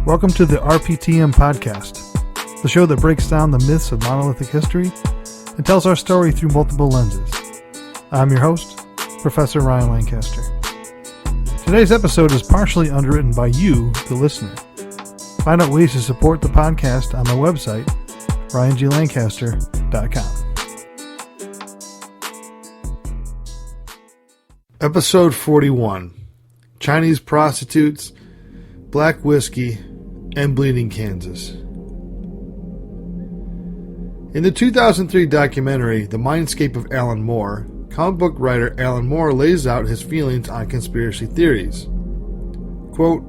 Welcome to the RPTM podcast, the show that breaks down the myths of monolithic history and tells our story through multiple lenses. I'm your host, Professor RyanGLancaster. Today's episode is partially underwritten by you, the listener. Find out ways to support the podcast on my website, RyanGLancaster.com. Episode 41, Chinese Prostitutes, Black Whiskey, and Bleeding Kansas. In the 2003 documentary, The Mindscape of Alan Moore, comic book writer Alan Moore lays out his feelings on conspiracy theories. Quote,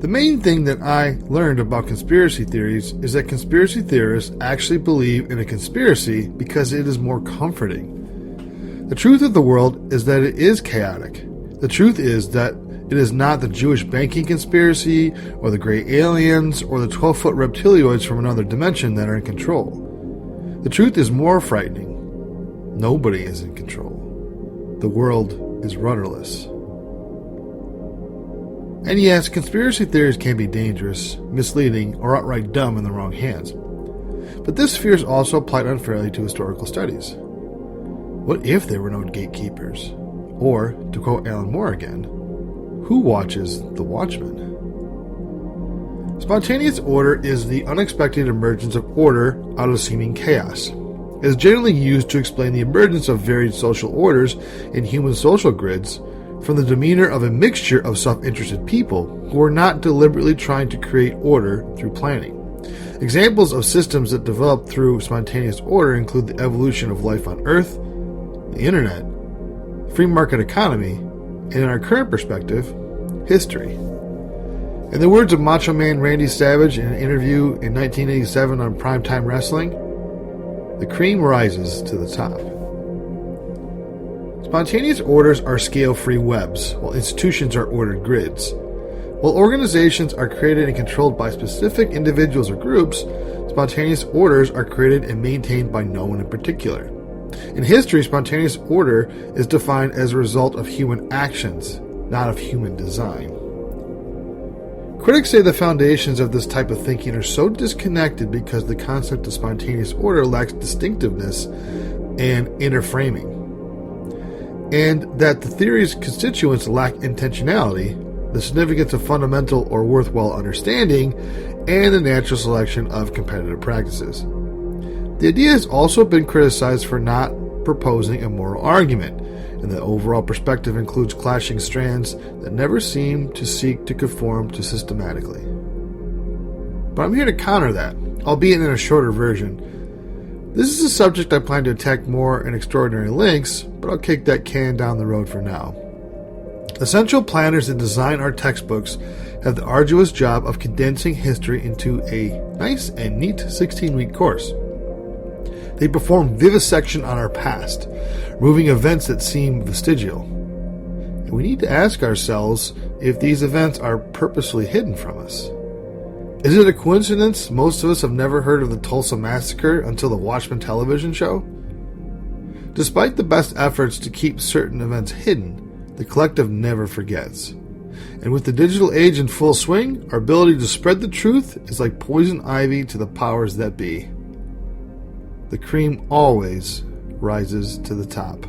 "The main thing that I learned about conspiracy theories is that conspiracy theorists actually believe in a conspiracy because it is more comforting. The truth of the world is that it is chaotic. The truth is that it is not the Jewish banking conspiracy, or the gray aliens, or the 12-foot reptilioids from another dimension that are in control. The truth is more frightening. Nobody is in control. The world is rudderless." And yes, conspiracy theories can be dangerous, misleading, or outright dumb in the wrong hands. But this fear is also applied unfairly to historical studies. What if there were no gatekeepers? Or, to quote Alan Moore again, who watches the watchmen? Spontaneous order is the unexpected emergence of order out of seeming chaos. It is generally used to explain the emergence of varied social orders in human social grids from the demeanor of a mixture of self-interested people who are not deliberately trying to create order through planning. Examples of systems that develop through spontaneous order include the evolution of life on Earth, the Internet, free market economy, and in our current perspective, history. In the words of Macho Man Randy Savage in an interview in 1987 on Primetime Wrestling, "The cream rises to the top." Spontaneous orders are scale-free webs, while institutions are ordered grids. While organizations are created and controlled by specific individuals or groups, spontaneous orders are created and maintained by no one in particular. In history, spontaneous order is defined as a result of human actions, not of human design. Critics say the foundations of this type of thinking are so disconnected because the concept of spontaneous order lacks distinctiveness and inner framing, and that the theory's constituents lack intentionality, the significance of fundamental or worthwhile understanding, and the natural selection of competitive practices. The idea has also been criticized for not proposing a moral argument, and the overall perspective includes clashing strands that never seem to seek to conform to systematically. But I'm here to counter that, albeit in a shorter version. This is a subject I plan to attack more in Extraordinary Links, but I'll kick that can down the road for now. Essential planners that design our textbooks have the arduous job of condensing history into a nice and neat 16-week course. They perform vivisection on our past, removing events that seem vestigial. And we need to ask ourselves if these events are purposely hidden from us. Is it a coincidence most of us have never heard of the Tulsa Massacre until the Watchmen television show? Despite the best efforts to keep certain events hidden, the collective never forgets. And with the digital age in full swing, our ability to spread the truth is like poison ivy to the powers that be. The cream always rises to the top.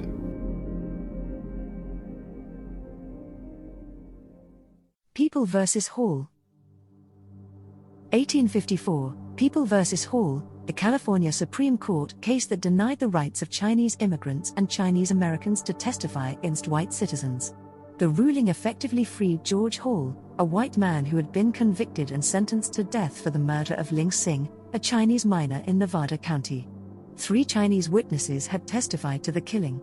People vs. Hall. 1854, People vs. Hall, the California Supreme Court case that denied the rights of Chinese immigrants and Chinese Americans to testify against white citizens. The ruling effectively freed George Hall, a white man who had been convicted and sentenced to death for the murder of Ling Sing, a Chinese miner in Nevada County. 3 Chinese witnesses had testified to the killing.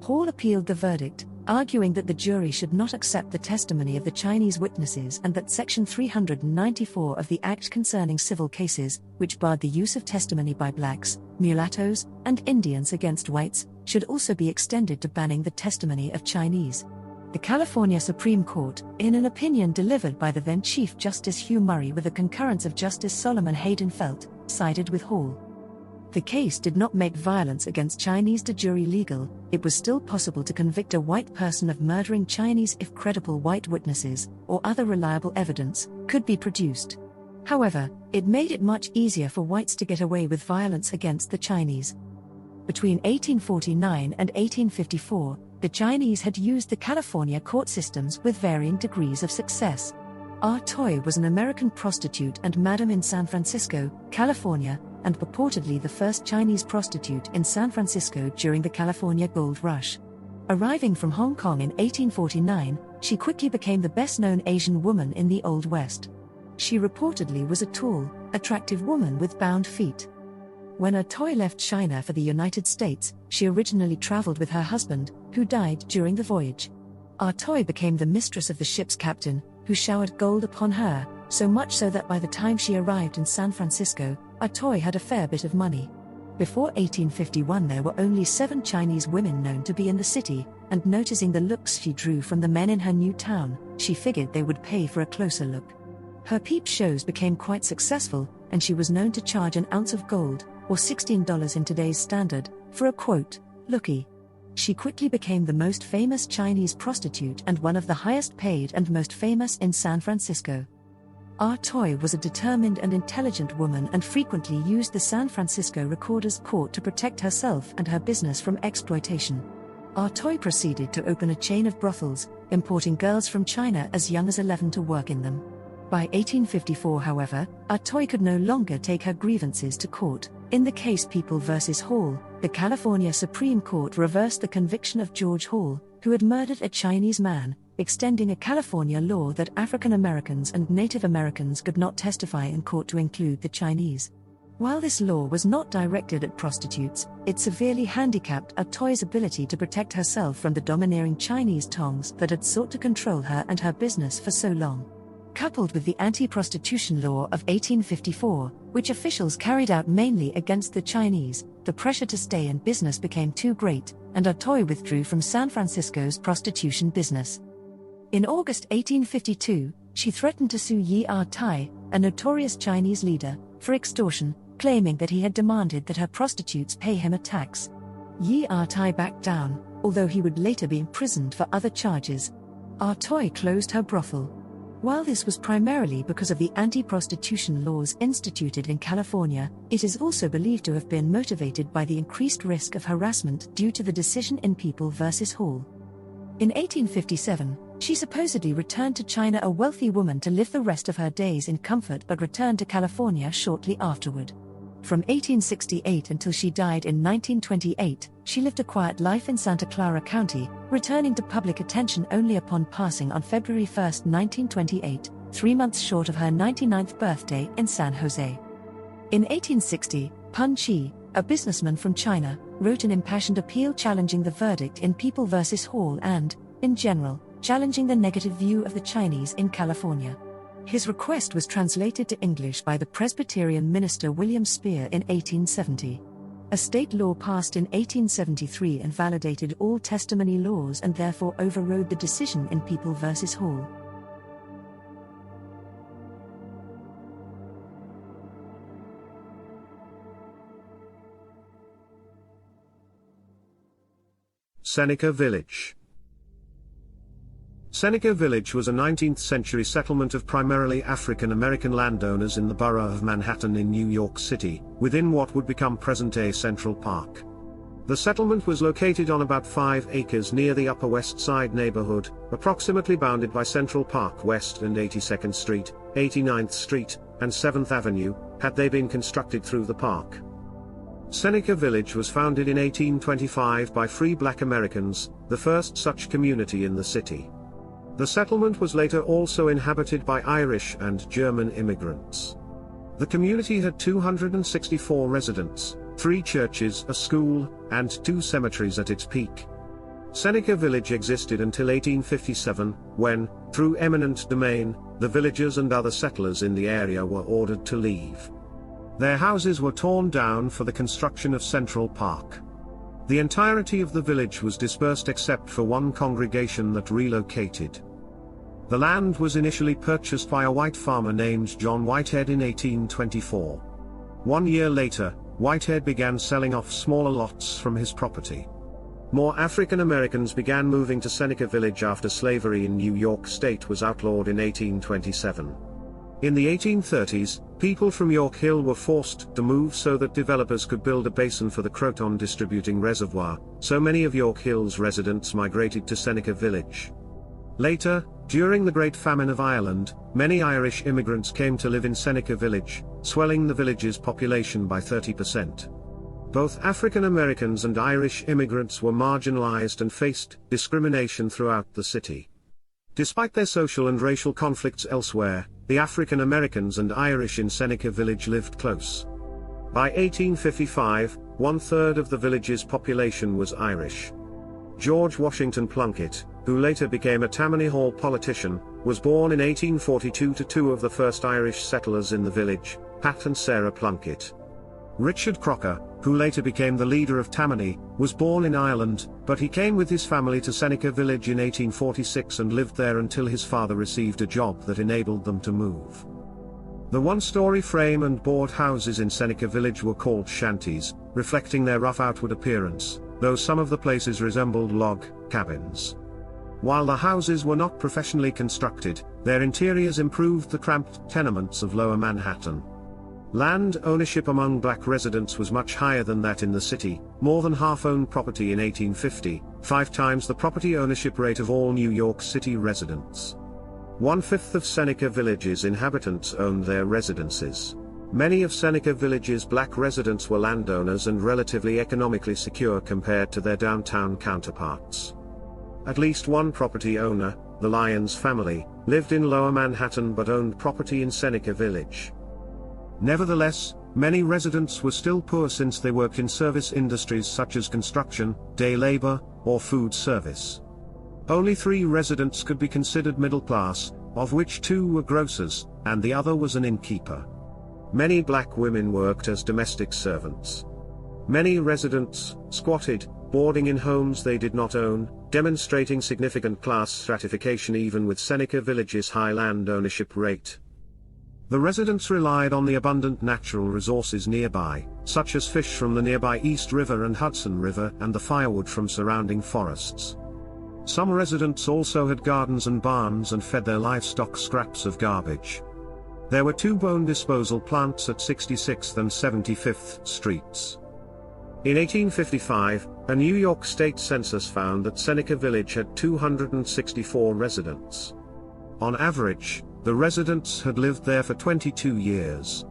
Hall appealed the verdict, arguing that the jury should not accept the testimony of the Chinese witnesses and that Section 394 of the Act concerning civil cases, which barred the use of testimony by blacks, mulattoes, and Indians against whites, should also be extended to banning the testimony of Chinese. The California Supreme Court, in an opinion delivered by the then Chief Justice Hugh Murray with the concurrence of Justice Solomon Hayden Felt, sided with Hall. The case did not make violence against Chinese de jure legal. It was still possible to convict a white person of murdering Chinese if credible white witnesses, or other reliable evidence, could be produced. However, it made it much easier for whites to get away with violence against the Chinese. Between 1849 and 1854, the Chinese had used the California court systems with varying degrees of success. Ah Toy was an American prostitute and madam in San Francisco, California, and purportedly the first Chinese prostitute in San Francisco during the California Gold Rush. Arriving from Hong Kong in 1849, she quickly became the best-known Asian woman in the Old West. She reportedly was a tall, attractive woman with bound feet. When Ah Toy left China for the United States, she originally traveled with her husband, who died during the voyage. Ah Toy became the mistress of the ship's captain, who showered gold upon her, so much so that by the time she arrived in San Francisco, Ah Toy had a fair bit of money. Before 1851 there were only 7 Chinese women known to be in the city, and noticing the looks she drew from the men in her new town, she figured they would pay for a closer look. Her peep shows became quite successful, and she was known to charge an ounce of gold, or $16 in today's standard, for a quote, lookie. She quickly became the most famous Chinese prostitute and one of the highest paid and most famous in San Francisco. Ah Toy was a determined and intelligent woman and frequently used the San Francisco Recorder's Court to protect herself and her business from exploitation. Ah Toy proceeded to open a chain of brothels, importing girls from China as young as 11 to work in them. By 1854, however, Ah Toy could no longer take her grievances to court. In the case People v. Hall, the California Supreme Court reversed the conviction of George Hall, who had murdered a Chinese man, extending a California law that African Americans and Native Americans could not testify in court to include the Chinese. While this law was not directed at prostitutes, it severely handicapped Ah Toy's ability to protect herself from the domineering Chinese tongs that had sought to control her and her business for so long. Coupled with the anti-prostitution law of 1854, which officials carried out mainly against the Chinese, the pressure to stay in business became too great, and Ah Toy withdrew from San Francisco's prostitution business. In August 1852, she threatened to sue Yi Ah Tai, a notorious Chinese leader, for extortion, claiming that he had demanded that her prostitutes pay him a tax. Yi Ah Tai backed down, although he would later be imprisoned for other charges. Ah Toy closed her brothel. While this was primarily because of the anti-prostitution laws instituted in California, it is also believed to have been motivated by the increased risk of harassment due to the decision in People v. Hall. In 1857, she supposedly returned to China a wealthy woman to live the rest of her days in comfort but returned to California shortly afterward. From 1868 until she died in 1928, she lived a quiet life in Santa Clara County, returning to public attention only upon passing on February 1, 1928, 3 months short of her 99th birthday in San Jose. In 1860, Pun Chi, a businessman from China, wrote an impassioned appeal challenging the verdict in People v. Hall and, in general, challenging the negative view of the Chinese in California. His request was translated to English by the Presbyterian minister William Spear in 1870. A state law passed in 1873 invalidated all testimony laws and therefore overrode the decision in People v. Hall. Seneca Village. Seneca Village was a 19th-century settlement of primarily African-American landowners in the borough of Manhattan in New York City, within what would become present-day Central Park. The settlement was located on about 5 acres near the Upper West Side neighborhood, approximately bounded by Central Park West and 82nd Street, 89th Street, and 7th Avenue, had they been constructed through the park. Seneca Village was founded in 1825 by free black Americans, the first such community in the city. The settlement was later also inhabited by Irish and German immigrants. The community had 264 residents, 3 churches, a school, and 2 cemeteries at its peak. Seneca Village existed until 1857, when, through eminent domain, the villagers and other settlers in the area were ordered to leave. Their houses were torn down for the construction of Central Park. The entirety of the village was dispersed except for one congregation that relocated. The land was initially purchased by a white farmer named John Whitehead in 1824. 1 year later, Whitehead began selling off smaller lots from his property. More African Americans began moving to Seneca Village after slavery in New York State was outlawed in 1827. In the 1830s, people from York Hill were forced to move so that developers could build a basin for the Croton distributing reservoir, so many of York Hill's residents migrated to Seneca Village. Later, during the Great Famine of Ireland, many Irish immigrants came to live in Seneca Village, swelling the village's population by 30%. Both African Americans and Irish immigrants were marginalized and faced discrimination throughout the city. Despite their social and racial conflicts elsewhere, the African Americans and Irish in Seneca Village lived close. By 1855, 1/3 of the village's population was Irish. George Washington Plunkett, who later became a Tammany Hall politician, was born in 1842 to two of the first Irish settlers in the village, Pat and Sarah Plunkett. Richard Crocker, who later became the leader of Tammany, was born in Ireland, but he came with his family to Seneca Village in 1846 and lived there until his father received a job that enabled them to move. The one-story frame and board houses in Seneca Village were called shanties, reflecting their rough outward appearance, though some of the places resembled log cabins. While the houses were not professionally constructed, their interiors improved the cramped tenements of Lower Manhattan. Land ownership among black residents was much higher than that in the city. More than half owned property in 1850, 5 times the property ownership rate of all New York City residents. 1/5 of Seneca Village's inhabitants owned their residences. Many of Seneca Village's black residents were landowners and relatively economically secure compared to their downtown counterparts. At least one property owner, the Lyons family, lived in Lower Manhattan but owned property in Seneca Village. Nevertheless, many residents were still poor since they worked in service industries such as construction, day labor, or food service. Only 3 residents could be considered middle class, of which 2 were grocers, and the other was an innkeeper. Many black women worked as domestic servants. Many residents squatted, boarding in homes they did not own, demonstrating significant class stratification even with Seneca Village's high land ownership rate. The residents relied on the abundant natural resources nearby, such as fish from the nearby East River and Hudson River and the firewood from surrounding forests. Some residents also had gardens and barns and fed their livestock scraps of garbage. There were 2 bone disposal plants at 66th and 75th Streets. In 1855, a New York State census found that Seneca Village had 264 residents. On average, the residents had lived there for 22 years.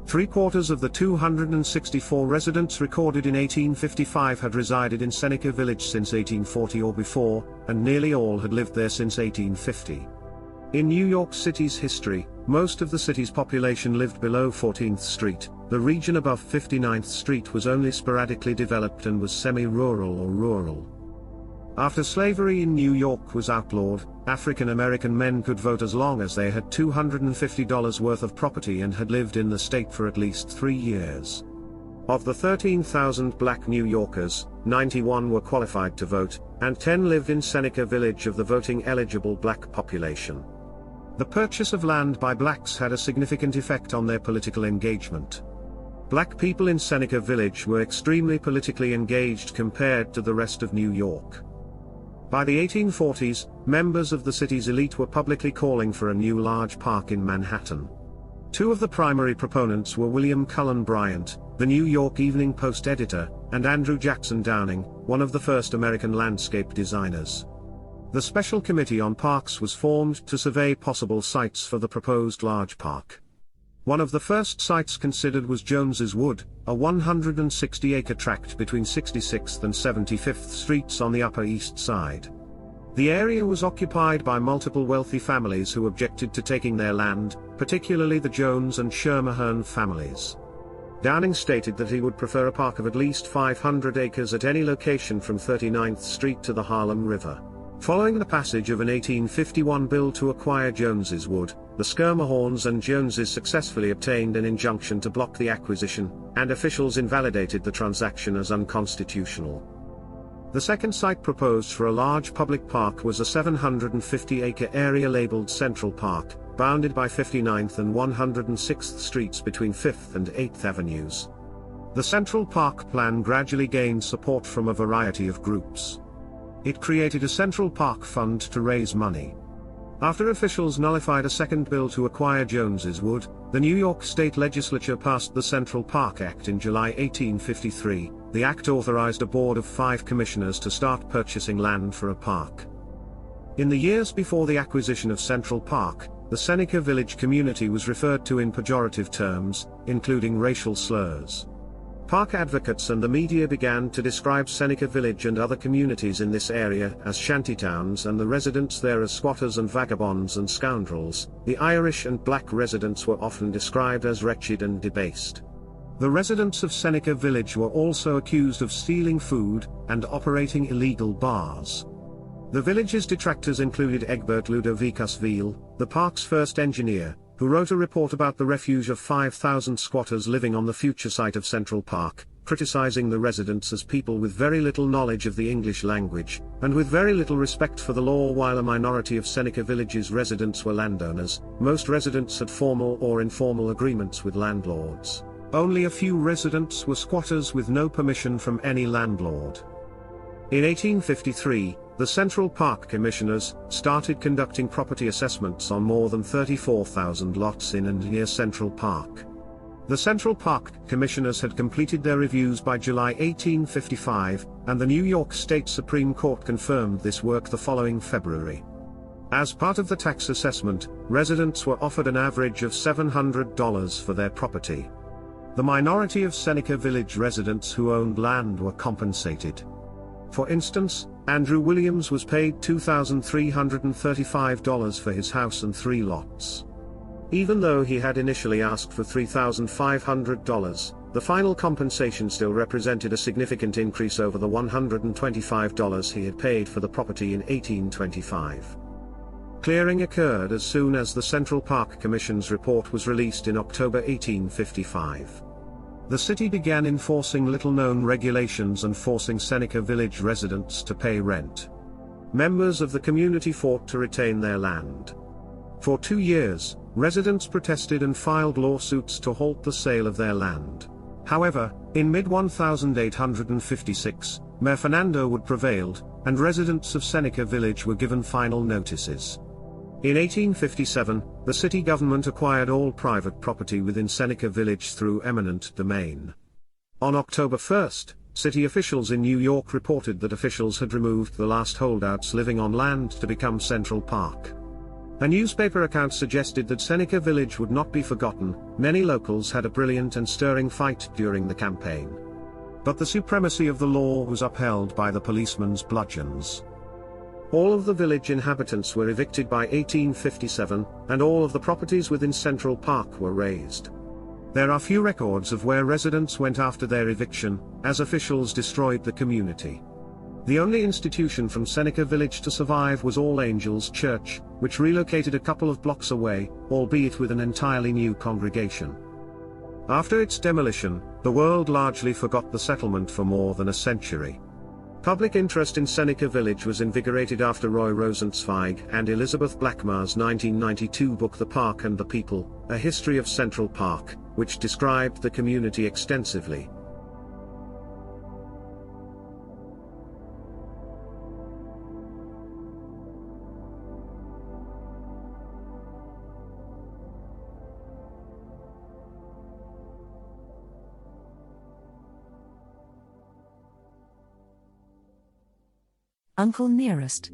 3/4 of the 264 residents recorded in 1855 had resided in Seneca Village since 1840 or before, and nearly all had lived there since 1850. In New York City's history, most of the city's population lived below 14th Street. The region above 59th Street was only sporadically developed and was semi-rural or rural. After slavery in New York was outlawed, African American men could vote as long as they had $250 worth of property and had lived in the state for at least 3 years. Of the 13,000 black New Yorkers, 91 were qualified to vote, and 10 lived in Seneca Village of the voting-eligible black population. The purchase of land by blacks had a significant effect on their political engagement. Black people in Seneca Village were extremely politically engaged compared to the rest of New York. By the 1840s, members of the city's elite were publicly calling for a new large park in Manhattan. 2 of the primary proponents were William Cullen Bryant, the New York Evening Post editor, and Andrew Jackson Downing, one of the first American landscape designers. The Special Committee on Parks was formed to survey possible sites for the proposed large park. One of the first sites considered was Jones's Wood, a 160-acre tract between 66th and 75th Streets on the Upper East Side. The area was occupied by multiple wealthy families who objected to taking their land, particularly the Jones and Schermerhorn families. Downing stated that he would prefer a park of at least 500 acres at any location from 39th Street to the Harlem River. Following the passage of an 1851 bill to acquire Jones's Wood, the Schermerhorns and Joneses successfully obtained an injunction to block the acquisition, and officials invalidated the transaction as unconstitutional. The second site proposed for a large public park was a 750-acre area labeled Central Park, bounded by 59th and 106th Streets between 5th and 8th Avenues. The Central Park Plan gradually gained support from a variety of groups. It created a Central Park Fund to raise money. After officials nullified a second bill to acquire Jones's Wood, the New York State Legislature passed the Central Park Act in July 1853. The act authorized a board of 5 commissioners to start purchasing land for a park. In the years before the acquisition of Central Park, the Seneca Village community was referred to in pejorative terms, including racial slurs. Park advocates and the media began to describe Seneca Village and other communities in this area as shantytowns and the residents there as squatters and vagabonds and scoundrels. The Irish and black residents were often described as wretched and debased. The residents of Seneca Village were also accused of stealing food and operating illegal bars. The village's detractors included Egbert Ludovicus Viel, the park's first engineer, who wrote a report about the refuge of 5,000 squatters living on the future site of Central Park, criticizing the residents as people with very little knowledge of the English language, and with very little respect for the law. While a minority of Seneca Village's residents were landowners, most residents had formal or informal agreements with landlords. Only a few residents were squatters with no permission from any landlord. In 1853, the Central Park Commissioners started conducting property assessments on more than 34,000 lots in and near Central Park. The Central Park Commissioners had completed their reviews by July 1855, and the New York State Supreme Court confirmed this work the following February. As part of the tax assessment, residents were offered an average of $700 for their property. The minority of Seneca Village residents who owned land were compensated. For instance, Andrew Williams was paid $2,335 for his house and 3 lots. Even though he had initially asked for $3,500, the final compensation still represented a significant increase over the $125 he had paid for the property in 1825. Clearing occurred as soon as the Central Park Commission's report was released in October 1855. The city began enforcing little-known regulations and forcing Seneca Village residents to pay rent. Members of the community fought to retain their land. For 2 years, residents protested and filed lawsuits to halt the sale of their land. However, in mid-1856, Mayor Fernando Wood prevailed, and residents of Seneca Village were given final notices. In 1857, the city government acquired all private property within Seneca Village through eminent domain. On October 1st, city officials in New York reported that officials had removed the last holdouts living on land to become Central Park. A newspaper account suggested that Seneca Village would not be forgotten. Many locals had a brilliant and stirring fight during the campaign. But the supremacy of the law was upheld by the policemen's bludgeons. All of the village inhabitants were evicted by 1857, and all of the properties within Central Park were razed. There are few records of where residents went after their eviction, as officials destroyed the community. The only institution from Seneca Village to survive was All Angels Church, which relocated a couple of blocks away, albeit with an entirely new congregation. After its demolition, the world largely forgot the settlement for more than a century. Public interest in Seneca Village was invigorated after Roy Rosenzweig and Elizabeth Blackmar's 1992 book The Park and the People, A History of Central Park, which described the community extensively. Uncle Nearest.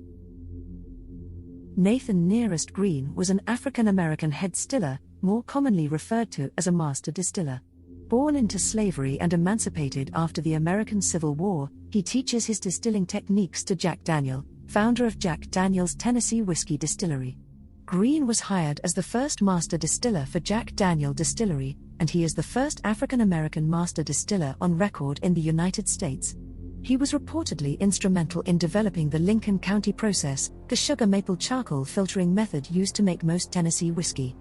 Nathan Nearest Green was an African-American head distiller, more commonly referred to as a master distiller. Born into slavery and emancipated after the American Civil War, he teaches his distilling techniques to Jack Daniel, founder of Jack Daniel's Tennessee Whiskey Distillery. Green was hired as the first master distiller for Jack Daniel Distillery, and he is the first African-American master distiller on record in the United States. He was reportedly instrumental in developing the Lincoln County process, the sugar maple charcoal filtering method used to make most Tennessee whiskey.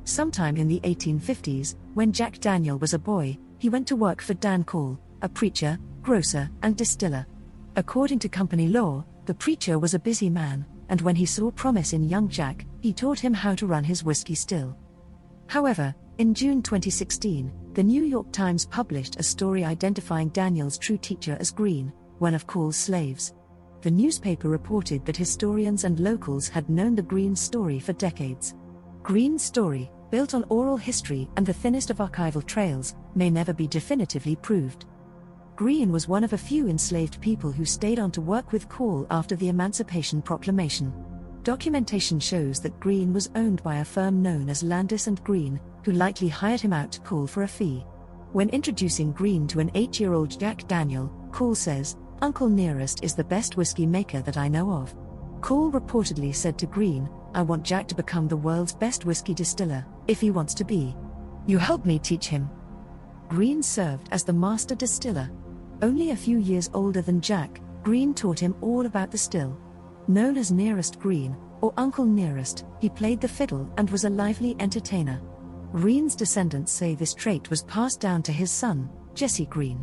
Sometime in the 1850s, when Jack Daniel was a boy, he went to work for Dan Call, a preacher, grocer, and distiller. According to company law, the preacher was a busy man, and when he saw promise in young Jack, he taught him how to run his whiskey still. However, in June 2016, The New York Times published a story identifying Daniel's true teacher as Green, one of Cole's slaves. The newspaper reported that historians and locals had known the Green story for decades. Green's story, built on oral history and the thinnest of archival trails, may never be definitively proved. Green was one of a few enslaved people who stayed on to work with Cole after the Emancipation Proclamation. Documentation shows that Green was owned by a firm known as Landis and Green, who likely hired him out to Cole for a fee. When introducing Green to an 8-year-old Jack Daniel, Cole says, "Uncle Nearest is the best whiskey maker that I know of." Cole reportedly said to Green, "I want Jack to become the world's best whiskey distiller, if he wants to be. You help me teach him." Green served as the master distiller. Only a few years older than Jack, Green taught him all about the still. Known as Nearest Green, or Uncle Nearest, he played the fiddle and was a lively entertainer. Green's descendants say this trait was passed down to his son, Jesse Green.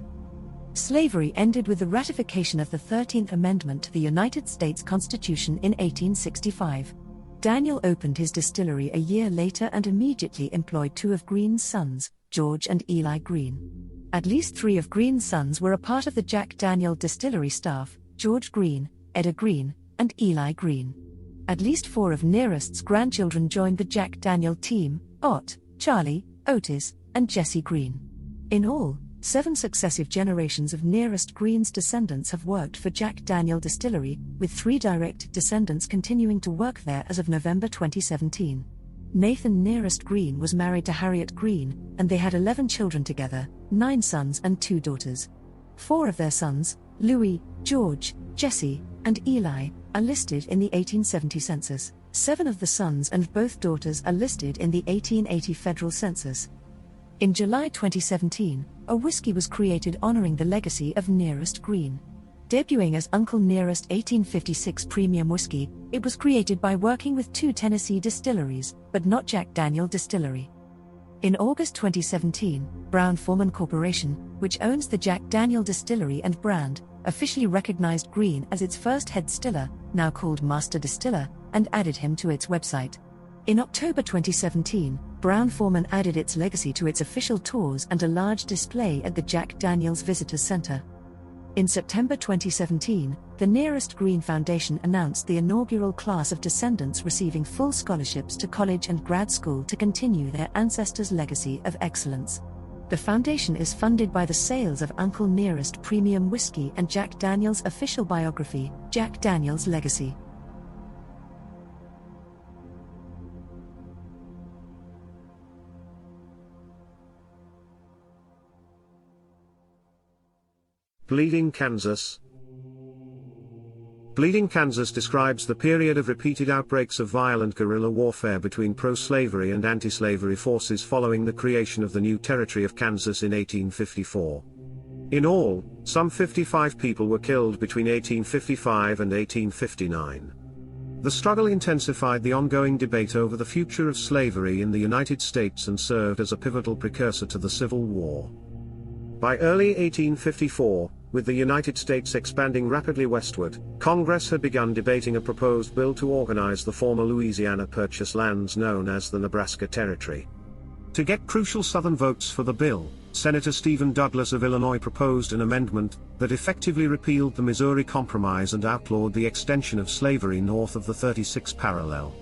Slavery ended with the ratification of the 13th Amendment to the United States Constitution in 1865. Daniel opened his distillery a year later and immediately employed 2 of Green's sons, George and Eli Green. At least 3 of Green's sons were a part of the Jack Daniel distillery staff: George Green, Eda Green, and Eli Green. At least 4 of Nearest's grandchildren joined the Jack Daniel team: Ott, Charlie, Otis, and Jesse Green. In all, 7 successive generations of Nearest Green's descendants have worked for Jack Daniel Distillery, with 3 direct descendants continuing to work there as of November 2017. Nathan Nearest Green was married to Harriet Green, and they had 11 children together, 9 sons and 2 daughters. 4 of their sons, Louis, George, Jesse, and Eli, are listed in the 1870 census. 7 of the sons and both daughters are listed in the 1880 federal census. In July 2017, a whiskey was created honoring the legacy of Nearest Green. Debuting as Uncle Nearest 1856 Premium Whiskey, it was created by working with 2 Tennessee distilleries, but not Jack Daniel Distillery. In August 2017, Brown-Forman Corporation, which owns the Jack Daniel Distillery and brand, officially recognized Green as its first head distiller, now called Master Distiller, and added him to its website. In October 2017, Brown-Forman added its legacy to its official tours and a large display at the Jack Daniels Visitors Center. In September 2017, the Nearest Green Foundation announced the inaugural class of descendants receiving full scholarships to college and grad school to continue their ancestors' legacy of excellence. The foundation is funded by the sales of Uncle Nearest Premium Whiskey and Jack Daniel's official biography, Jack Daniel's Legacy. Bleeding Kansas. Bleeding Kansas describes the period of repeated outbreaks of violent guerrilla warfare between pro-slavery and anti-slavery forces following the creation of the new territory of Kansas in 1854. In all, some 55 people were killed between 1855 and 1859. The struggle intensified the ongoing debate over the future of slavery in the United States and served as a pivotal precursor to the Civil War. By early 1854, with the United States expanding rapidly westward, Congress had begun debating a proposed bill to organize the former Louisiana Purchase lands known as the Nebraska Territory. To get crucial Southern votes for the bill, Senator Stephen Douglas of Illinois proposed an amendment that effectively repealed the Missouri Compromise and outlawed the extension of slavery north of the 36th parallel.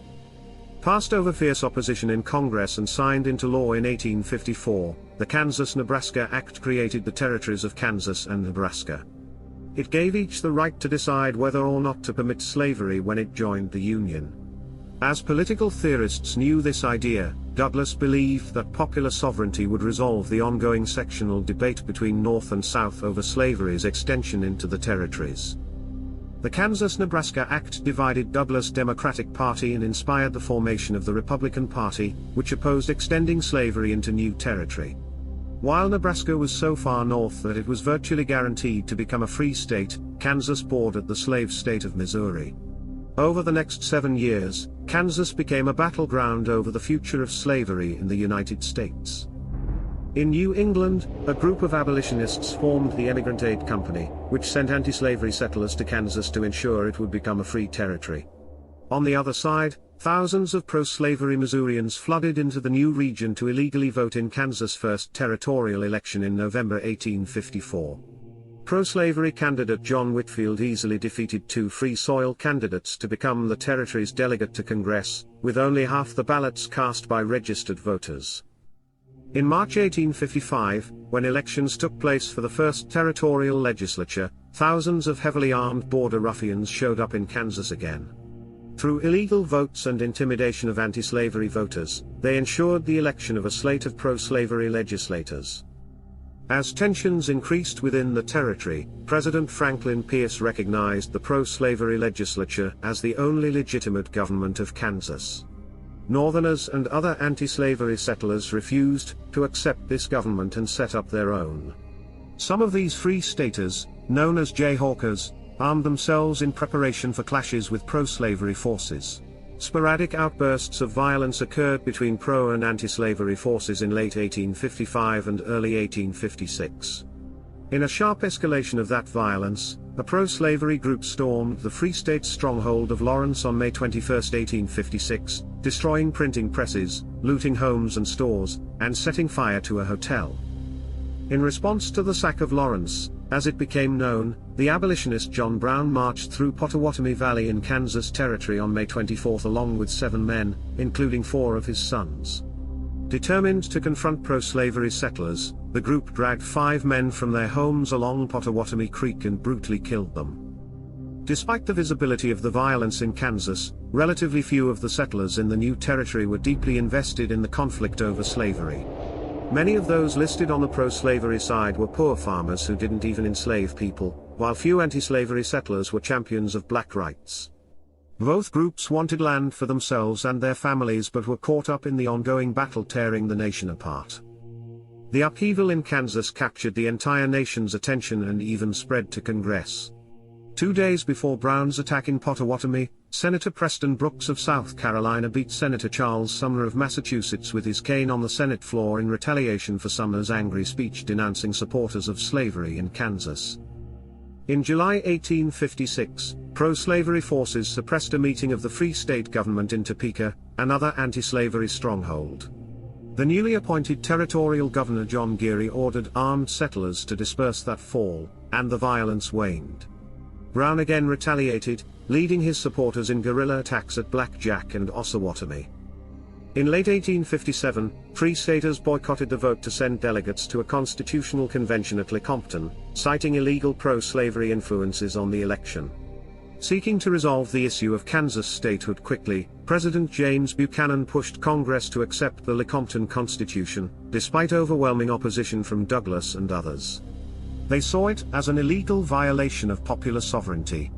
Passed over fierce opposition in Congress and signed into law in 1854, the Kansas-Nebraska Act created the territories of Kansas and Nebraska. It gave each the right to decide whether or not to permit slavery when it joined the Union. As political theorists knew this idea, Douglas believed that popular sovereignty would resolve the ongoing sectional debate between North and South over slavery's extension into the territories. The Kansas-Nebraska Act divided Douglas' Democratic Party and inspired the formation of the Republican Party, which opposed extending slavery into new territory. While Nebraska was so far north that it was virtually guaranteed to become a free state, Kansas bordered the slave state of Missouri. Over the next 7 years, Kansas became a battleground over the future of slavery in the United States. In New England, a group of abolitionists formed the Emigrant Aid Company, which sent anti-slavery settlers to Kansas to ensure it would become a free territory. On the other side, thousands of pro-slavery Missourians flooded into the new region to illegally vote in Kansas' first territorial election in November 1854. Pro-slavery candidate John Whitfield easily defeated two Free Soil candidates to become the territory's delegate to Congress, with only half the ballots cast by registered voters. In March 1855, when elections took place for the first territorial legislature, thousands of heavily armed border ruffians showed up in Kansas again. Through illegal votes and intimidation of anti-slavery voters, they ensured the election of a slate of pro-slavery legislators. As tensions increased within the territory, President Franklin Pierce recognized the pro-slavery legislature as the only legitimate government of Kansas. Northerners and other anti-slavery settlers refused to accept this government and set up their own. Some of these free staters, known as Jayhawkers, armed themselves in preparation for clashes with pro-slavery forces. Sporadic outbursts of violence occurred between pro- and anti-slavery forces in late 1855 and early 1856. In a sharp escalation of that violence, a pro-slavery group stormed the Free State stronghold of Lawrence on May 21, 1856, destroying printing presses, looting homes and stores, and setting fire to a hotel. In response to the sack of Lawrence, as it became known, the abolitionist John Brown marched through Pottawatomie Valley in Kansas Territory on May 24 along with 7 men, including 4 of his sons. Determined to confront pro-slavery settlers, the group dragged 5 men from their homes along Pottawatomie Creek and brutally killed them. Despite the visibility of the violence in Kansas, relatively few of the settlers in the new territory were deeply invested in the conflict over slavery. Many of those listed on the pro-slavery side were poor farmers who didn't even enslave people, while few anti-slavery settlers were champions of black rights. Both groups wanted land for themselves and their families but were caught up in the ongoing battle tearing the nation apart. The upheaval in Kansas captured the entire nation's attention and even spread to Congress. 2 days before Brown's attack in Pottawatomie, Senator Preston Brooks of South Carolina beat Senator Charles Sumner of Massachusetts with his cane on the Senate floor in retaliation for Sumner's angry speech denouncing supporters of slavery in Kansas. In July 1856, pro-slavery forces suppressed a meeting of the Free State government in Topeka, another anti-slavery stronghold. The newly appointed territorial governor John Geary ordered armed settlers to disperse that fall, and the violence waned. Brown again retaliated, leading his supporters in guerrilla attacks at Black Jack and Osawatomie. In late 1857, Free Staters boycotted the vote to send delegates to a constitutional convention at Lecompton, citing illegal pro-slavery influences on the election. Seeking to resolve the issue of Kansas statehood quickly, President James Buchanan pushed Congress to accept the Lecompton Constitution, despite overwhelming opposition from Douglas and others. They saw it as an illegal violation of popular sovereignty.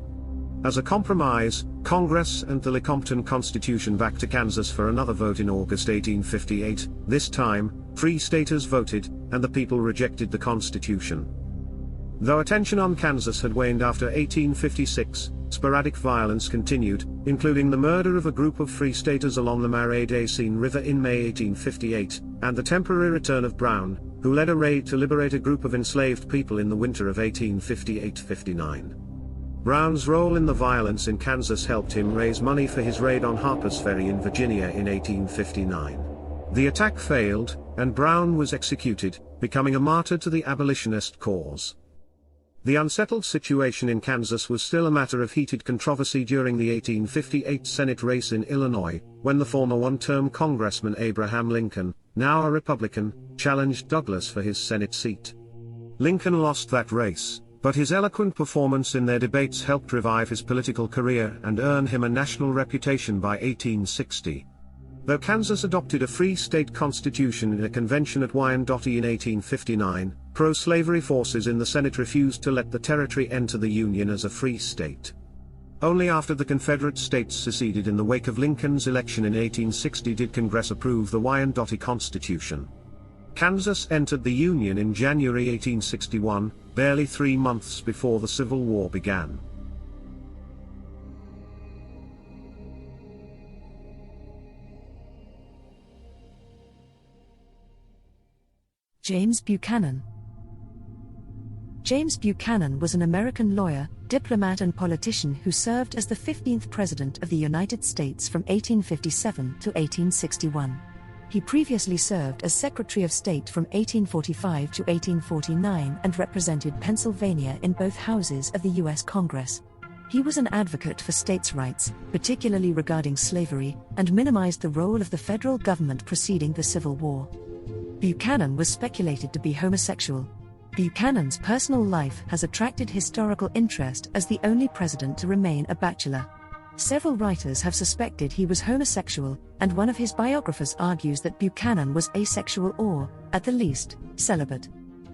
As a compromise, Congress and the Lecompton Constitution back to Kansas for another vote in August 1858. This time, Free Staters voted, and the people rejected the Constitution. Though attention on Kansas had waned after 1856, sporadic violence continued, including the murder of a group of Free Staters along the Marais-des-Cygnes River in May 1858, and the temporary return of Brown, who led a raid to liberate a group of enslaved people in the winter of 1858-59. Brown's role in the violence in Kansas helped him raise money for his raid on Harper's Ferry in Virginia in 1859. The attack failed, and Brown was executed, becoming a martyr to the abolitionist cause. The unsettled situation in Kansas was still a matter of heated controversy during the 1858 Senate race in Illinois, when the former one-term Congressman Abraham Lincoln, now a Republican, challenged Douglas for his Senate seat. Lincoln lost that race, but his eloquent performance in their debates helped revive his political career and earn him a national reputation by 1860. Though Kansas adopted a free state constitution in a convention at Wyandotte in 1859, pro-slavery forces in the Senate refused to let the territory enter the Union as a free state. Only after the Confederate States seceded in the wake of Lincoln's election in 1860 did Congress approve the Wyandotte Constitution. Kansas entered the Union in January 1861, barely 3 months before the Civil War began. James Buchanan. James Buchanan was an American lawyer, diplomat and politician who served as the 15th President of the United States from 1857 to 1861. He previously served as Secretary of State from 1845 to 1849 and represented Pennsylvania in both houses of the U.S. Congress. He was an advocate for states' rights, particularly regarding slavery, and minimized the role of the federal government preceding the Civil War. Buchanan was speculated to be homosexual. Buchanan's personal life has attracted historical interest as the only president to remain a bachelor. Several writers have suspected he was homosexual, and one of his biographers argues that Buchanan was asexual or, at the least, celibate.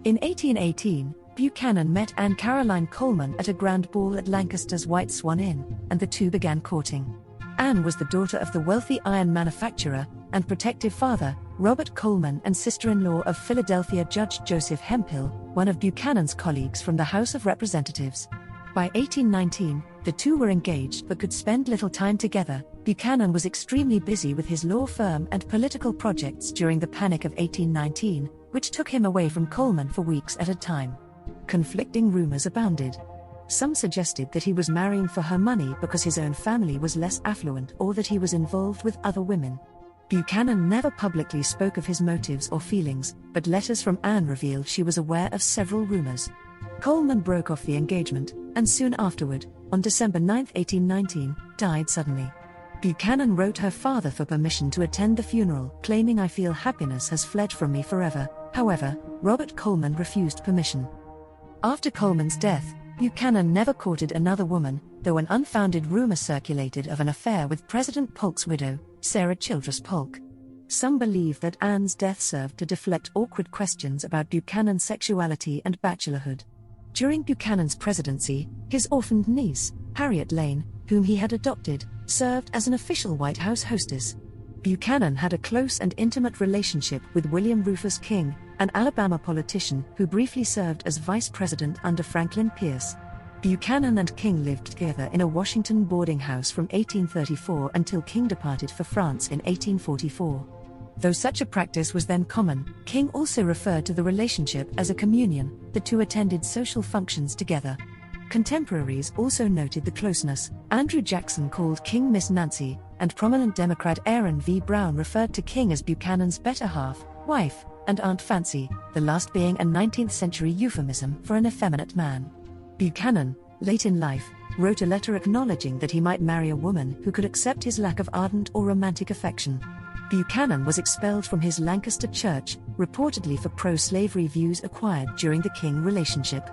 In 1818, Buchanan met Anne Caroline Coleman at a grand ball at Lancaster's White Swan Inn, and the two began courting. Anne was the daughter of the wealthy iron manufacturer and protective father, Robert Coleman, and sister-in-law of Philadelphia Judge Joseph Hemphill, one of Buchanan's colleagues from the House of Representatives. By 1819, the two were engaged but could spend little time together. Buchanan was extremely busy with his law firm and political projects during the Panic of 1819, which took him away from Coleman for weeks at a time. Conflicting rumors abounded. Some suggested that he was marrying for her money because his own family was less affluent, or that he was involved with other women. Buchanan never publicly spoke of his motives or feelings, but letters from Anne revealed she was aware of several rumors. Coleman broke off the engagement, and soon afterward, on December 9, 1819, died suddenly. Buchanan wrote her father for permission to attend the funeral, claiming, "I feel happiness has fled from me forever." However, Robert Coleman refused permission. After Coleman's death, Buchanan never courted another woman, though an unfounded rumor circulated of an affair with President Polk's widow, Sarah Childress Polk. Some believe that Anne's death served to deflect awkward questions about Buchanan's sexuality and bachelorhood. During Buchanan's presidency, his orphaned niece, Harriet Lane, whom he had adopted, served as an official White House hostess. Buchanan had a close and intimate relationship with William Rufus King, an Alabama politician who briefly served as vice president under Franklin Pierce. Buchanan and King lived together in a Washington boarding house from 1834 until King departed for France in 1844. Though such a practice was then common, King also referred to the relationship as a communion. The two attended social functions together. Contemporaries also noted the closeness. Andrew Jackson called King Miss Nancy, and prominent Democrat Aaron V. Brown referred to King as Buchanan's better half, wife, and Aunt Fancy, the last being a 19th-century euphemism for an effeminate man. Buchanan, late in life, wrote a letter acknowledging that he might marry a woman who could accept his lack of ardent or romantic affection. Buchanan was expelled from his Lancaster church, reportedly for pro-slavery views acquired during the King relationship.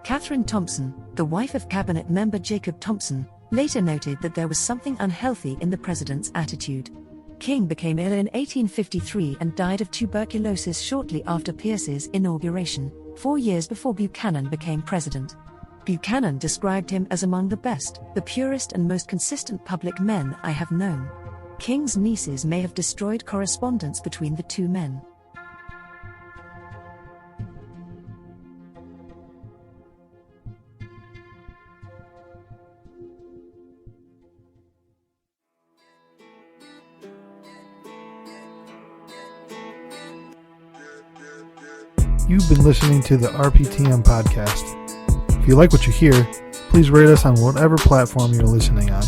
Catherine Thompson, the wife of cabinet member Jacob Thompson, later noted that there was something unhealthy in the president's attitude. King became ill in 1853 and died of tuberculosis shortly after Pierce's inauguration, 4 years before Buchanan became president. Buchanan described him as among the best, the purest and most consistent public men I have known. King's nieces may have destroyed correspondence between the two men. You've been listening to the RPTM podcast. If you like what you hear, please rate us on whatever platform you're listening on.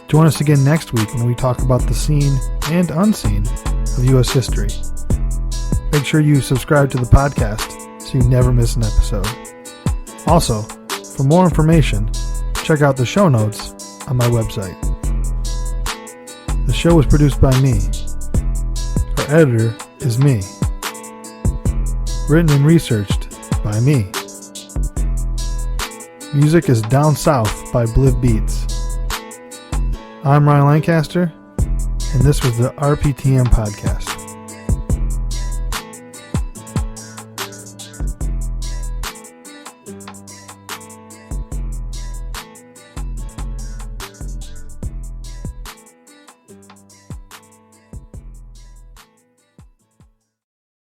Join us again next week when we talk about the seen and unseen of U.S. history. Make sure you subscribe to the podcast so you never miss an episode. Also, for more information, check out the show notes on my website. The show was produced by me. Our editor is me. Written and researched by me. Music is Down South by Bliv Beats. I'm RyanGLancaster, and this was the RPTM podcast.